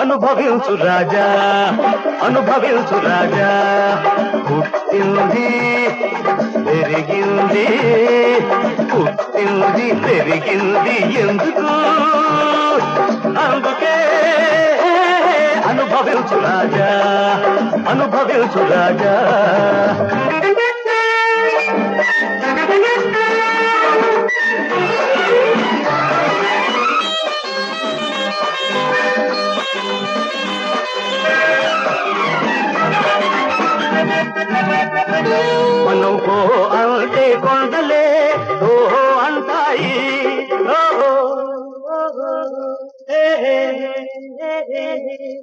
అనుభవించు రాజా అనుభవించు రాజా పుట్టింది పెరిగింది పుట్టింది పెరిగింది ఎందుకు అందుకే అనుభవించు రాజా అనుభవించు రాజా మనం కో అంటే కొండలే ఓహో అంటాయి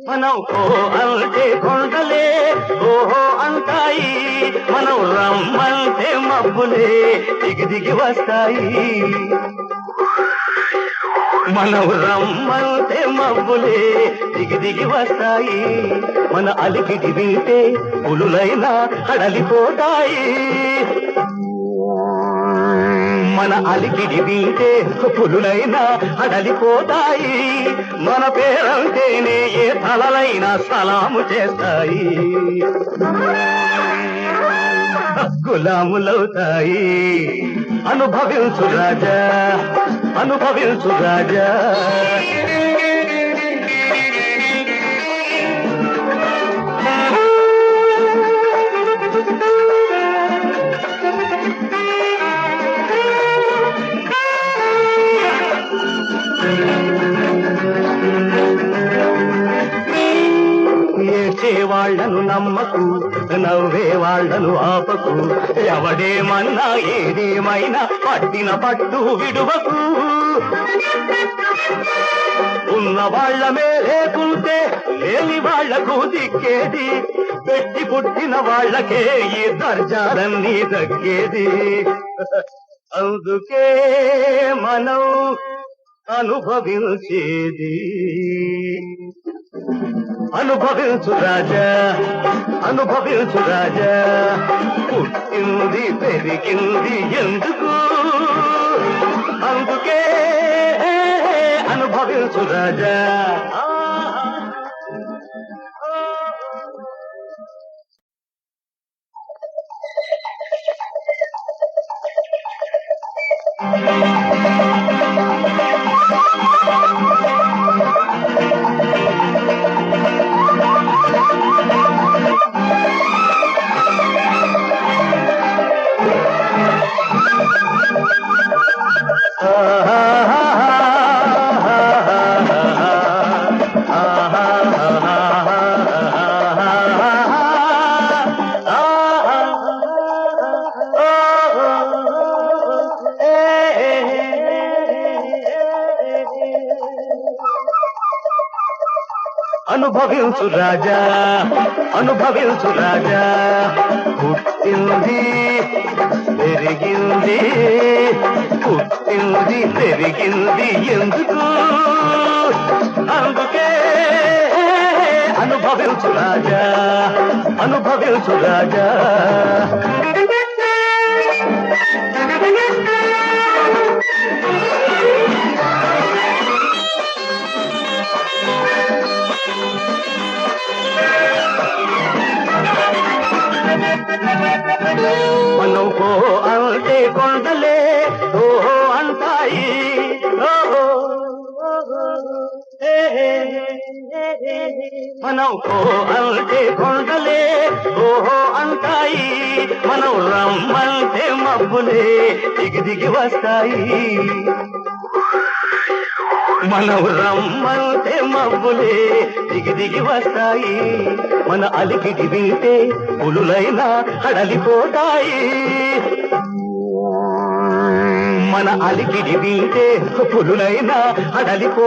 మనం కో అంటే కొండలే ఓహో అంటాయి మనం రమ్మంటే మబ్బులే దిగి దిగి వస్తాయి మనం రమ్మంటే మబ్బులే దిగి దిగి వస్తాయి మన అలికిటి వింటే పులులైనా హడలిపోతాయి మన అలికిడి వింటే పులులైనా హడలిపోతాయి మన పేరంటేనే ఏ తలలైనా సలాము చేస్తాయి గులాములవుతాయి అనుభవించు రాజా అనుభవించు రాజా ఏడ్చే వాళ్లను నమ్మకు నవ్వే వాళ్లను ఆపకు ఎవడేమన్నా ఏదేమైనా పట్టిన పట్టు విడువకు ఉన్న వాళ్ల మేలేకుంటే లేని వాళ్లకు దిక్కేది పెట్టి పుట్టిన వాళ్లకే ఈ దర్జాలన్నీ దక్కేది అందుకే మనం అనుభవించేది అనుభవించు రాజా అనుభవించు రాజా పుట్టింది పెరిగింది ఎందుకు అందుకే అనుభవించు రాజా అనుభవించు రాజా అనుభవించు రాజా పుట్టింది పెరిగింది పుట్టింది పెరిగింది ఎందుకు అందుకే అనుభవించు రాజా అనుభవించు రాజా మనం కో అంటే కొండలే ఓహో అంటాయి మనం కో అంటే కొండలే ఓహో అంటాయి మనం రమ్మంటే మబ్బులే దిగి దిగి వస్తాయి మనం రమ్మంటే మబ్బులే దిగి దిగి వస్తాయి మన అలికిడి వింటే పులులైనా హడలిపోతాయి మన అలికిడి వింటే పులులైనా అడలిపో